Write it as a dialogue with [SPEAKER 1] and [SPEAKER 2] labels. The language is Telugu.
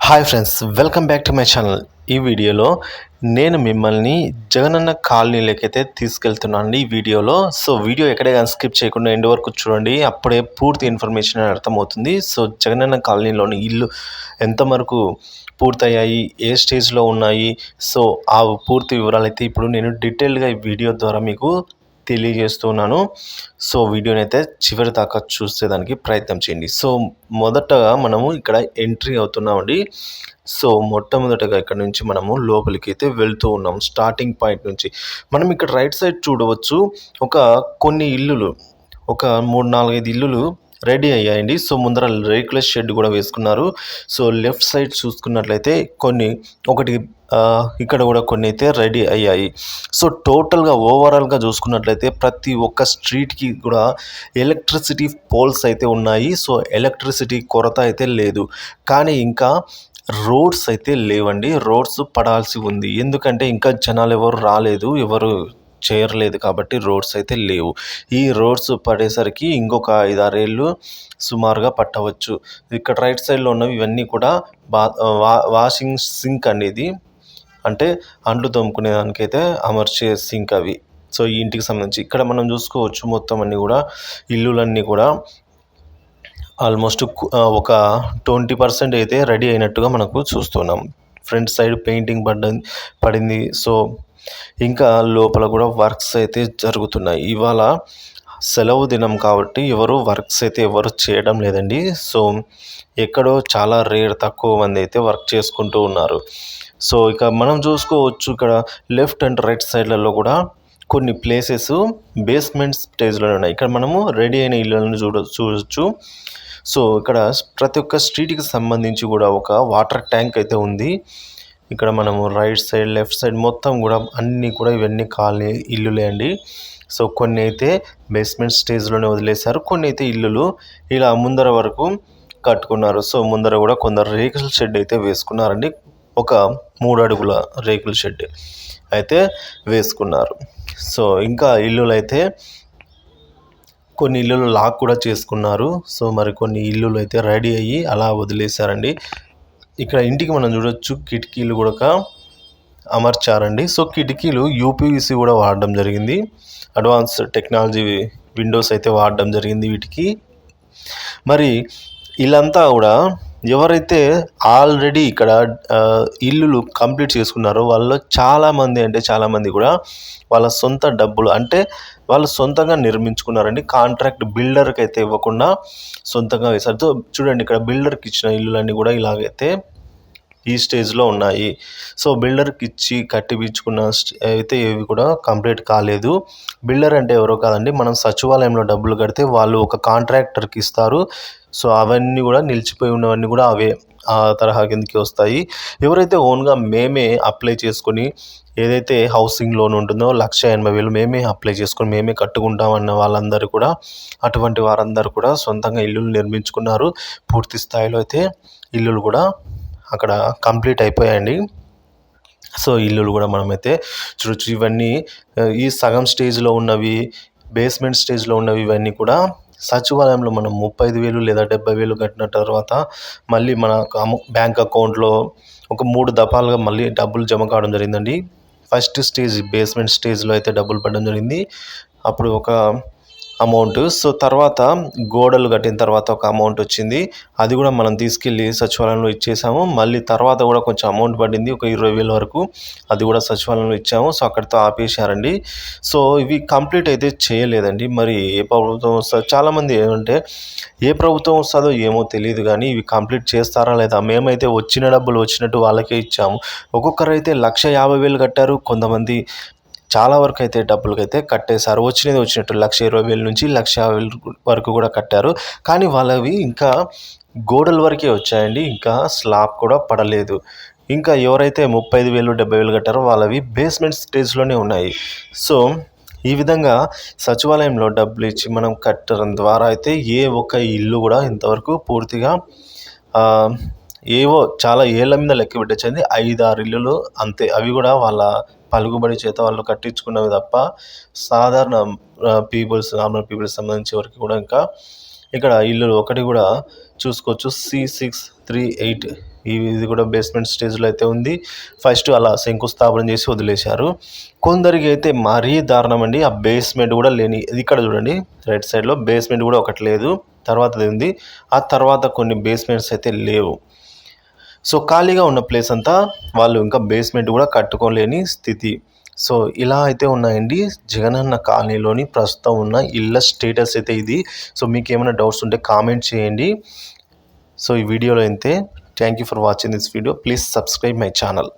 [SPEAKER 1] Hi friends, welcome back to my channel. ఈ వీడియోలో నేను మిమ్మల్ని జగనన్న కాలనీలకైతే తీసుకెళ్తున్నాను అండి. ఈ వీడియోలో వీడియో ఎక్కడే కానీ స్కిప్ చేయకుండా ఎండ్ వరకు చూడండి. అప్పుడే పూర్తి ఇన్ఫర్మేషన్ అర్థమవుతుంది. జగనన్న కాలనీలోని ఇల్లు ఎంతవరకు పూర్తయ్యాయి, ఏ స్టేజ్లో ఉన్నాయి, ఆ పూర్తి వివరాలు అయితే ఇప్పుడు నేను డీటెయిల్గా ఈ వీడియో ద్వారా మీకు తెలియజేస్తున్నాను. వీడియోని అయితే చివరి దాకా చూసేదానికి ప్రయత్నం చేయండి. మొదటగా మనము ఇక్కడ ఎంట్రీ అవుతున్నామండి. మొట్టమొదటగా ఇక్కడ నుంచి మనము లోపలికి అయితే వెళ్తూ ఉన్నాం. స్టార్టింగ్ పాయింట్ నుంచి మనం ఇక్కడ రైట్ సైడ్ చూడవచ్చు. కొన్ని ఇల్లులు, ఒక 3-4-5 ఇల్లులు రెడీ అయ్యాయండి. ముందర రేకుల షెడ్ కూడా వేసుకున్నారు. లెఫ్ట్ సైడ్ చూసుకున్నట్లయితే ఒకటి ఇక్కడ కూడా కొన్ని అయితే రెడీ అయ్యాయి. టోటల్గా ఓవరాల్గా చూసుకున్నట్లయితే ప్రతి ఒక్క స్ట్రీట్కి కూడా ఎలక్ట్రిసిటీ పోల్స్ అయితే ఉన్నాయి. ఎలక్ట్రిసిటీ కొరత అయితే లేదు. కానీ ఇంకా రోడ్స్ అయితే లేవండి. రోడ్స్ పడాల్సి ఉంది. ఎందుకంటే ఇంకా జనాలు ఎవరు రాలేదు, ఎవరు చేరలేదు కాబట్టి రోడ్స్ అయితే లేవు. ఈ రోడ్స్ పడేసరికి ఇంకొక 5-6 ఏళ్ళు సుమారుగా పట్టవచ్చు. ఇక్కడ రైట్ సైడ్లో ఉన్నవి ఇవన్నీ కూడా వాషింగ్ సింక్ అనేది, అంటే అంట్లు తోముకునే దానికైతే అమర్చే సింక్ అవి. ఈ ఇంటికి సంబంధించి ఇక్కడ మనం చూసుకోవచ్చు. మొత్తం అన్నీ కూడా ఇల్లులన్నీ కూడా ఆల్మోస్ట్ ఒక 20% అయితే రెడీ అయినట్టుగా మనకు చూస్తున్నాం. ఫ్రంట్ సైడ్ పెయింటింగ్ పడింది. ఇంకా లోపల కూడా వర్క్స్ అయితే జరుగుతున్నాయి. ఇవాళ సెలవు దినం కాబట్టి వర్క్స్ అయితే ఎవరు చేయడం లేదండి. ఎక్కడో చాలా తక్కువ మంది అయితే వర్క్ చేసుకుంటూ ఉన్నారు. ఇక మనం చూసుకోవచ్చు. ఇక్కడ లెఫ్ట్ అండ్ రైట్ సైడ్లలో కూడా కొన్ని ప్లేసెస్ బేస్మెంట్ స్టేజ్లోనే ఉన్నాయి. ఇక్కడ మనము రెడీ అయిన ఇళ్ళను చూడొచ్చు. ఇక్కడ ప్రతి ఒక్క స్ట్రీట్కి సంబంధించి కూడా ఒక వాటర్ ట్యాంక్ అయితే ఉంది. ఇక్కడ మనము రైట్ సైడ్, లెఫ్ట్ సైడ్ మొత్తం కూడా అన్నీ కూడా ఇవన్నీ కాలనీ ఇల్లులే అండి. కొన్ని అయితే బేస్మెంట్ స్టేజ్లోనే వదిలేశారు. కొన్ని అయితే ఇల్లులు ఇలా ముందర వరకు కట్టుకున్నారు. ముందర కూడా కొందరు రేకుల షెడ్ అయితే వేసుకున్నారండి. ఒక 3 అడుగుల రేకుల షెడ్ అయితే వేసుకున్నారు. ఇంకా ఇల్లులు అయితే కొన్ని ఇల్లులు లాక్ కూడా చేసుకున్నారు. మరి కొన్ని ఇల్లులు అయితే రెడీ అయ్యి అలా వదిలేశారండి. ఇక్కడ ఇంటికి మనం చూడొచ్చు, కిటికీలు కూడా అమర్చారండి. కిటికీలు యూపీవీసీ కూడా వాడడం జరిగింది. అడ్వాన్స్ టెక్నాలజీ విండోస్ అయితే వాడడం జరిగింది వీటికి. మరి వీళ్ళంతా కూడా ఎవరైతే ఆల్రెడీ ఇక్కడ ఇల్లులు కంప్లీట్ చేసుకున్నారో వాళ్ళు చాలామంది కూడా వాళ్ళ సొంత డబ్బులు, అంటే వాళ్ళు సొంతంగా నిర్మించుకున్నారండి. కాంట్రాక్ట్ బిల్డర్కి అయితే ఇవ్వకుండా సొంతంగా వేశారు. చూడండి, ఇక్కడ బిల్డర్కి ఇచ్చిన ఇల్లులన్నీ కూడా ఇలాగైతే ఈ స్టేజ్లో ఉన్నాయి. బిల్డర్కి ఇచ్చి కట్టిపించుకున్న అయితే ఏవి కూడా కంప్లీట్ కాలేదు. బిల్డర్ అంటే ఎవరో కాదండి, మనం సచివాలయంలో డబ్బులు కడితే వాళ్ళు ఒక కాంట్రాక్టర్కి ఇస్తారు. అవన్నీ కూడా నిలిచిపోయి ఉన్నవన్నీ కూడా అవే ఆ తరహా కిందకి వస్తాయి. ఎవరైతే ఓన్గా మేమే అప్లై చేసుకొని, ఏదైతే హౌసింగ్ లోన్ ఉంటుందో 1,80,000 మేమే అప్లై చేసుకొని మేమే కట్టుకుంటామన్న వాళ్ళందరూ కూడా, అటువంటి వారందరూ కూడా సొంతంగా ఇల్లులు నిర్మించుకున్నారు. పూర్తి స్థాయిలో అయితే ఇల్లులు కూడా అక్కడ కంప్లీట్ అయిపోయాయండి. ఇల్లులు కూడా మనమైతే చూడొచ్చు. ఇవన్నీ ఈ సగం స్టేజ్లో ఉన్నవి, బేస్మెంట్ స్టేజ్లో ఉన్నవి ఇవన్నీ కూడా సచివాలయంలో మనం 35,000 లేదా 70,000 కట్టిన తర్వాత మళ్ళీ మన బ్యాంక్ అకౌంట్లో ఒక 3 దఫాలుగా మళ్ళీ డబ్బులు జమ కావడం జరిగిందండి. ఫస్ట్ స్టేజ్ బేస్మెంట్ స్టేజ్లో అయితే డబ్బులు పడడం జరిగింది. అప్పుడు ఒక అమౌంట్. తర్వాత గోడలు కట్టిన తర్వాత ఒక అమౌంట్ వచ్చింది. అది కూడా మనం తీసుకెళ్ళి సచివాలయంలో ఇచ్చేసాము. మళ్ళీ తర్వాత కూడా కొంచెం అమౌంట్ పడింది, ఒక 20,000 వరకు. అది కూడా సచివాలయంలో ఇచ్చాము. అక్కడితో ఆపేశారండి. ఇవి కంప్లీట్ అయితే చేయలేదండి. మరి ఏ ప్రభుత్వం వస్తుందో, చాలామంది ఏమంటే ఏ ప్రభుత్వం వస్తుందో ఏమో తెలియదు, కానీ ఇవి కంప్లీట్ చేస్తారా లేదా. మేమైతే వచ్చిన డబ్బులు వచ్చినట్టు వాళ్ళకే ఇచ్చాము. ఒక్కొక్కరైతే 1,50,000 కట్టారు. కొంతమంది చాలా వరకు అయితే డబ్బులకైతే కట్టేశారు. వచ్చినట్టు 1,20,000 నుంచి 1,50,000 వరకు కూడా కట్టారు. కానీ వాళ్ళవి ఇంకా గోడల వరకే వచ్చాయండి. ఇంకా స్లాబ్ కూడా పడలేదు. ఇంకా ఎవరైతే 35,000, 70,000 కట్టారో వాళ్ళవి బేస్మెంట్ స్టేజ్లోనే ఉన్నాయి. ఈ విధంగా సచివాలయంలో డబ్బులు ఇచ్చి మనం కట్టడం ద్వారా అయితే ఏ ఒక్క ఇల్లు కూడా ఇంతవరకు పూర్తిగా ఏవో చాలా ఏళ్ళ మీద లెక్క పెట్టచ్చండి. 5-6 ఇల్లులు అంతే. అవి కూడా వాళ్ళ పలుకుబడి చేత వాళ్ళు కట్టించుకున్నవి తప్ప సాధారణ నార్మల్ పీపుల్స్ సంబంధించి వరకు కూడా ఇంకా ఇక్కడ ఇల్లులు ఒకటి కూడా చూసుకోవచ్చు. C638 ఇది కూడా బేస్మెంట్ స్టేజ్లో అయితే ఉంది. ఫస్ట్ అలా శంకుస్థాపన చేసి వదిలేశారు. కొందరికి అయితే మరీ దారుణం అండి, ఆ బేస్మెంట్ కూడా లేని. ఇక్కడ చూడండి రైట్ సైడ్లో బేస్మెంట్ కూడా ఒకటి లేదు, తర్వాతది ఉంది. ఆ తర్వాత కొన్ని బేస్మెంట్స్ అయితే లేవు. సో ఖాళీగా ఉన్న ప్లేస్ అంతా వాళ్ళు ఇంకా బేస్మెంట్ కూడా కట్టుకోలేని స్థితి. సో ఇలా అయితే ఉన్నాయండి జగనన్న కాలనీలోని ప్రస్తుతం ఉన్న ఇళ్ళ స్టేటస్ అయితే ఇది. సో మీకు ఏమైనా డౌట్స్ ఉంటే కామెంట్ చేయండి. సో ఈ వీడియోలో అయితే thank you for watching this video. Please subscribe my channel.